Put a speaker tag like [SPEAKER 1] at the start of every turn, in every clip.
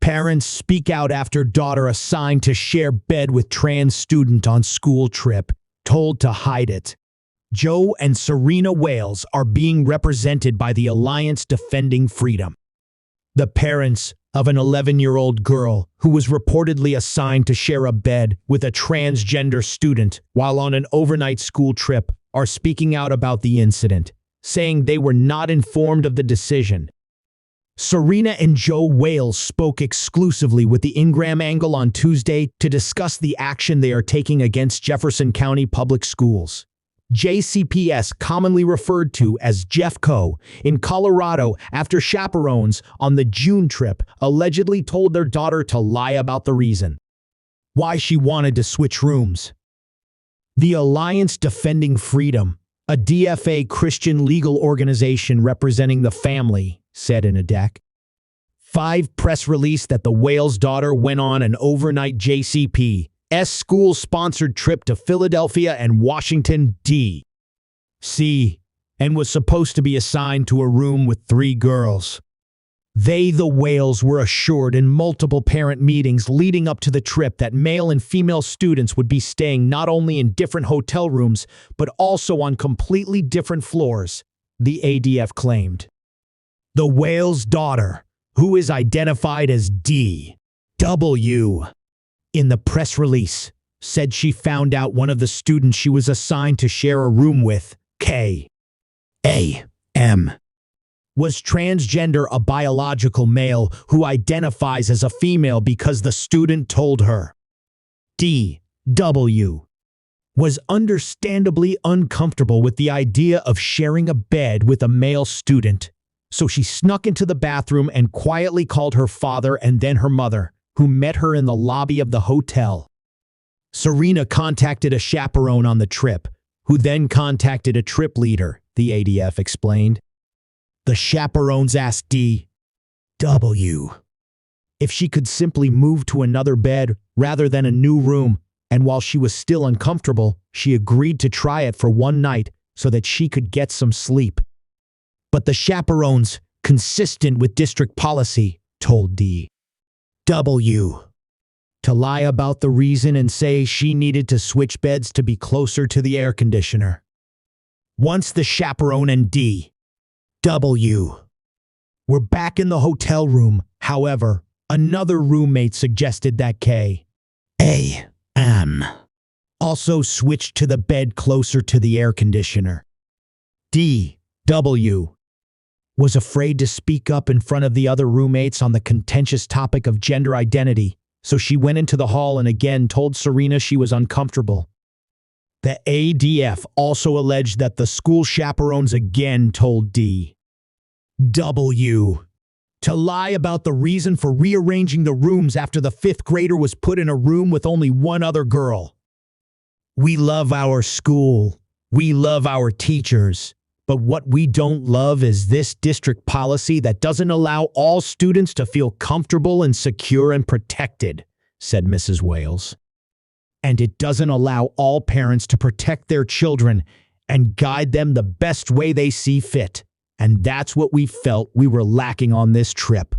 [SPEAKER 1] Parents speak out after daughter assigned to share bed with trans student on school trip, told to hide it. Joe and Serena Wailes are being represented by the Alliance Defending Freedom. The parents of an 11-year-old girl who was reportedly assigned to share a bed with a transgender student while on an overnight school trip are speaking out about the incident, saying they were not informed of the decision. Serena and Joe Wailes spoke exclusively with the Ingram Angle on Tuesday to discuss the action they are taking against Jefferson County Public Schools, JCPS, commonly referred to as Jeffco, in Colorado, after chaperones on the June trip allegedly told their daughter to lie about the reason why she wanted to switch rooms. The Alliance Defending Freedom, a DFA Christian legal organization representing the family, said in a Dec. 5 press release that the Wailes daughter went on an overnight JCPS school-sponsored trip to Philadelphia and Washington, D.C., and was supposed to be assigned to a room with 3 girls. They, the Wailes, were assured in multiple parent meetings leading up to the trip that male and female students would be staying not only in different hotel rooms, but also on completely different floors, the ADF claimed. The Wailes daughter, who is identified as D.W. in the press release, said she found out one of the students she was assigned to share a room with, K.A.M., was transgender, a biological male who identifies as a female because the student told her. D.W. was understandably uncomfortable with the idea of sharing a bed with a male student, so she snuck into the bathroom and quietly called her father and then her mother, who met her in the lobby of the hotel. Serena contacted a chaperone on the trip, who then contacted a trip leader, the ADF explained. The chaperones asked D.W. if she could simply move to another bed rather than a new room, and while she was still uncomfortable, she agreed to try it for one night so that she could get some sleep. But the chaperones, consistent with district policy, told D.W. to lie about the reason and say she needed to switch beds to be closer to the air conditioner. Once the chaperone and D.W. were back in the hotel room, however, another roommate suggested that K.A.M. also switched to the bed closer to the air conditioner. D.W. was afraid to speak up in front of the other roommates on the contentious topic of gender identity, so she went into the hall and again told Serena she was uncomfortable. The ADF also alleged that the school chaperones again told D.W. to lie about the reason for rearranging the rooms after the 5th grader was put in a room with only one other girl. We love our school. We love our teachers. But what we don't love is this district policy that doesn't allow all students to feel comfortable and secure and protected, said Mrs. Wailes. And it doesn't allow all parents to protect their children and guide them the best way they see fit. And that's what we felt we were lacking on this trip.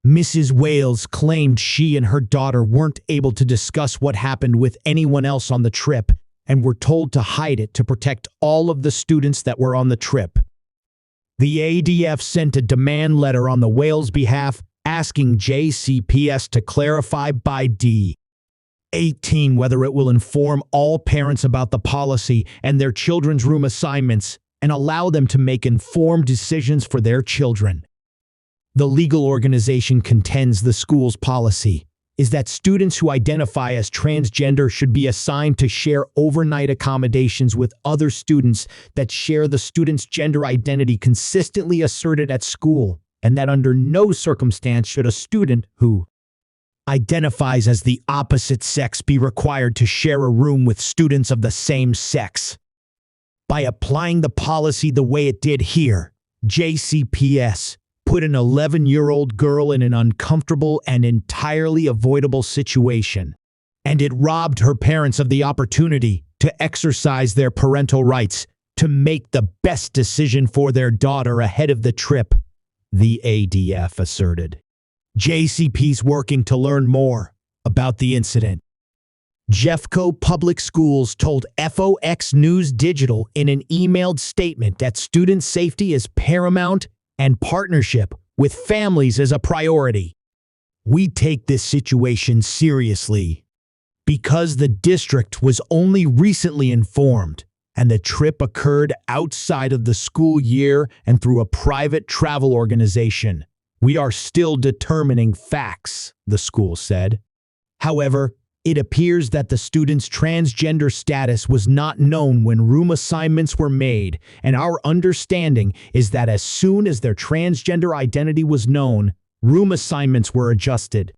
[SPEAKER 1] Mrs. Wailes claimed she and her daughter weren't able to discuss what happened with anyone else on the trip and were told to hide it to protect all of the students that were on the trip. The ADF sent a demand letter on the Wailes' behalf asking JCPS to clarify by D.18 whether it will inform all parents about the policy and their children's room assignments and allow them to make informed decisions for their children. The legal organization contends the school's policy is that students who identify as transgender should be assigned to share overnight accommodations with other students that share the student's gender identity consistently asserted at school, and that under no circumstance should a student who identifies as the opposite sex be required to share a room with students of the same sex. By applying the policy the way it did here, JCPS put an 11-year-old girl in an uncomfortable and entirely avoidable situation, and it robbed her parents of the opportunity to exercise their parental rights to make the best decision for their daughter ahead of the trip, the ADF asserted. JCP's working to learn more about the incident. Jeffco Public Schools told FOX News Digital in an emailed statement that student safety is paramount and partnership with families is a priority. We take this situation seriously because the district was only recently informed and the trip occurred outside of the school year and through a private travel organization. We are still determining facts, the school said. However, it appears that the student's transgender status was not known when room assignments were made, and our understanding is that as soon as their transgender identity was known, room assignments were adjusted.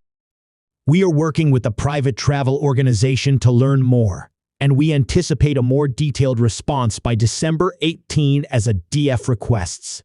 [SPEAKER 1] We are working with a private travel organization to learn more, and we anticipate a more detailed response by December 18 as a DF requests.